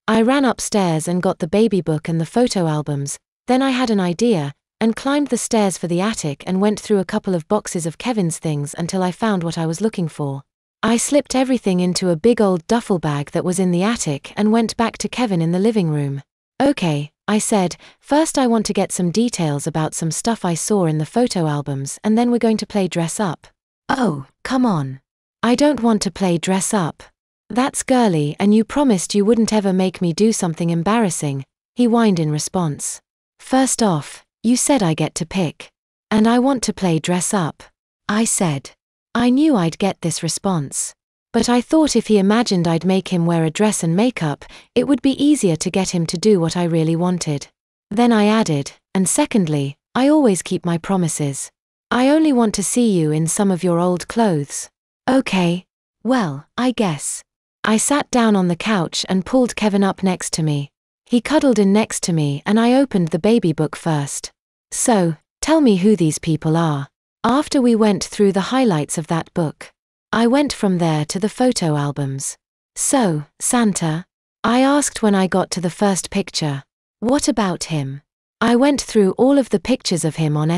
I ran upstairs and got the baby book and the photo albums. Then I had an idea, and climbed the stairs for the attic and went through a couple of boxes of Kevin's things until I found what I was looking for. I slipped everything into a big old duffel bag that was in the attic and went back to Kevin in the living room. Okay, I said, first I want to get some details about some stuff I saw in the photo albums and then we're going to play dress up. Oh, come on. I don't want to play dress up. That's girly and you promised you wouldn't ever make me do something embarrassing, he whined in response. First off, you said I get to pick. And I want to play dress up. I said. I knew I'd get this response. But I thought if he imagined I'd make him wear a dress and makeup, it would be easier to get him to do what I really wanted. Then I added, and secondly, I always keep my promises. I only want to see you in some of your old clothes. Okay. Well, I guess. I sat down on the couch and pulled Kevin up next to me. He cuddled in next to me and I opened the baby book first. So, tell me who these people are. After we went through the highlights of that book, I went from there to the photo albums. So, Santa? I asked when I got to the first picture. What about him? I went through all of the pictures of him on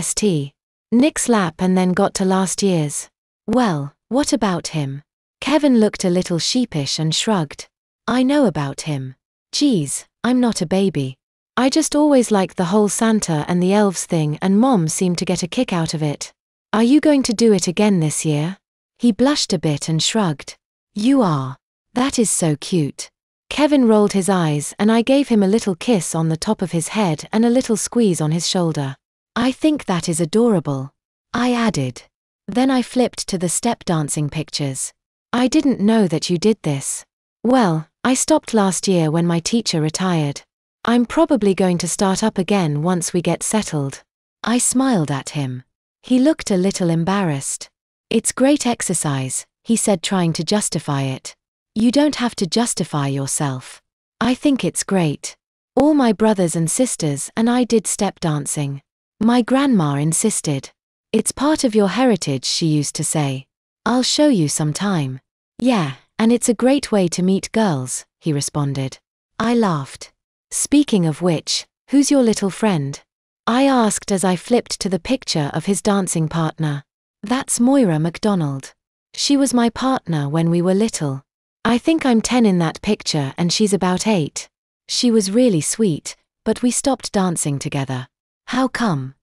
Nick's lap and then got to last year's. Well, what about him? Kevin looked a little sheepish and shrugged. I know about him. Geez, I'm not a baby. I just always liked the whole Santa and the elves thing and Mom seemed to get a kick out of it. Are you going to do it again this year? He blushed a bit and shrugged. You are. That is so cute. Kevin rolled his eyes and I gave him a little kiss on the top of his head and a little squeeze on his shoulder. I think that is adorable. I added. Then I flipped to the step dancing pictures. I didn't know that you did this. Well, I stopped last year when my teacher retired. I'm probably going to start up again once we get settled. I smiled at him. He looked a little embarrassed. It's great exercise, he said, trying to justify it. You don't have to justify yourself. I think it's great. All my brothers and sisters and I did step dancing. My grandma insisted. It's part of your heritage, she used to say. I'll show you sometime. Yeah, and it's a great way to meet girls, he responded. I laughed. Speaking of which, who's your little friend? I asked as I flipped to the picture of his dancing partner. That's Moira McDonald. She was my partner when we were little. I think I'm 10 in that picture and she's about 8. She was really sweet, but we stopped dancing together. How come?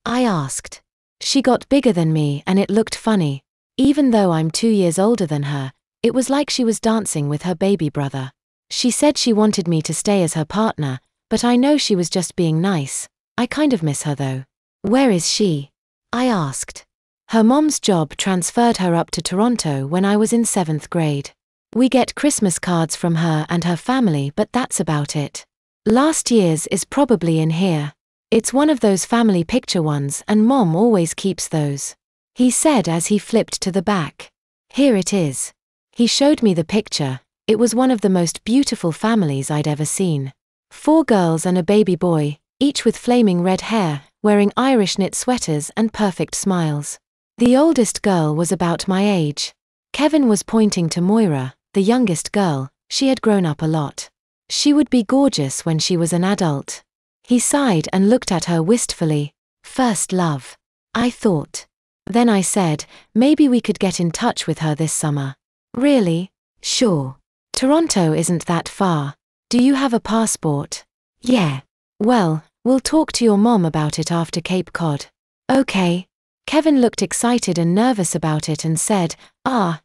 I asked. She got bigger than me and it looked funny. Even though I'm 2 years older than her, it was like she was dancing with her baby brother. She said she wanted me to stay as her partner, but I know she was just being nice. I kind of miss her though. Where is she? I asked. Her mom's job transferred her up to Toronto when I was in 7th grade. We get Christmas cards from her and her family, but that's about it. Last year's is probably in here. It's one of those family picture ones and Mom always keeps those. He said as he flipped to the back. Here it is. He showed me the picture. It was one of the most beautiful families I'd ever seen. 4 girls and a baby boy, each with flaming red hair, wearing Irish knit sweaters and perfect smiles. The oldest girl was about my age. Kevin was pointing to Moira, the youngest girl. She had grown up a lot. She would be gorgeous when she was an adult. He sighed and looked at her wistfully. First love. I thought. Then I said, maybe we could get in touch with her this summer. Really? Sure. Toronto isn't that far. Do you have a passport? Yeah. Well, we'll talk to your mom about it after Cape Cod. Okay. Kevin looked excited and nervous about it and said,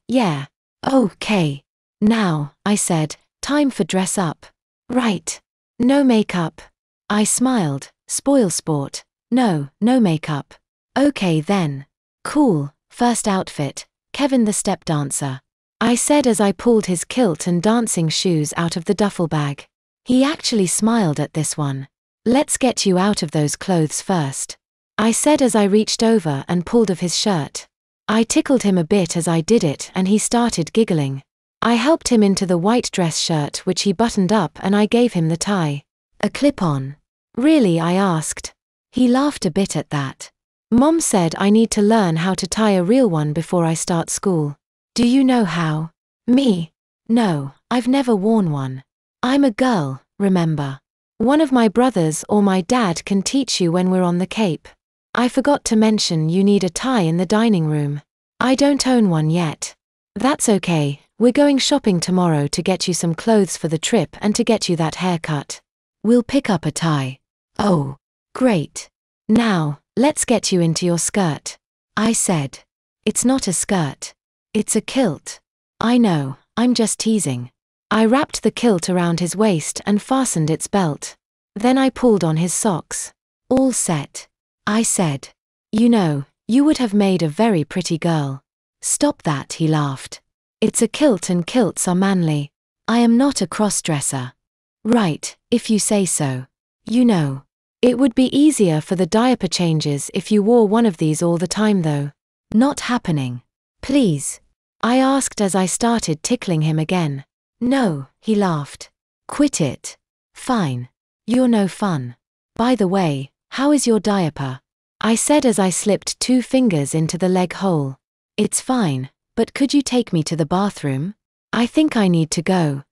yeah. Okay. Now, I said, time for dress up. Right. No makeup. I smiled. Spoil sport. No makeup. Okay then. Cool. First outfit. Kevin the step dancer. I said as I pulled his kilt and dancing shoes out of the duffel bag. He actually smiled at this one. Let's get you out of those clothes first. I said as I reached over and pulled off his shirt. I tickled him a bit as I did it and he started giggling. I helped him into the white dress shirt which he buttoned up and I gave him the tie. A clip-on. Really, I asked. He laughed a bit at that. Mom said I need to learn how to tie a real one before I start school. Do you know how? Me? No, I've never worn one. I'm a girl, remember? One of my brothers or my dad can teach you when we're on the Cape. I forgot to mention you need a tie in the dining room. I don't own one yet. That's okay, we're going shopping tomorrow to get you some clothes for the trip and to get you that haircut. We'll pick up a tie. Oh, great. Now, let's get you into your skirt. I said. It's not a skirt. It's a kilt. I know, I'm just teasing. I wrapped the kilt around his waist and fastened its belt. Then I pulled on his socks. All set. I said. You know, you would have made a very pretty girl. Stop that, he laughed. It's a kilt and kilts are manly. I am not a cross-dresser. Right, if you say so. You know. It would be easier for the diaper changes if you wore one of these all the time though. Not happening. Please. I asked as I started tickling him again. No, he laughed. Quit it. Fine. You're no fun. By the way, how is your diaper? I said as I slipped 2 fingers into the leg hole. It's fine, but could you take me to the bathroom? I think I need to go.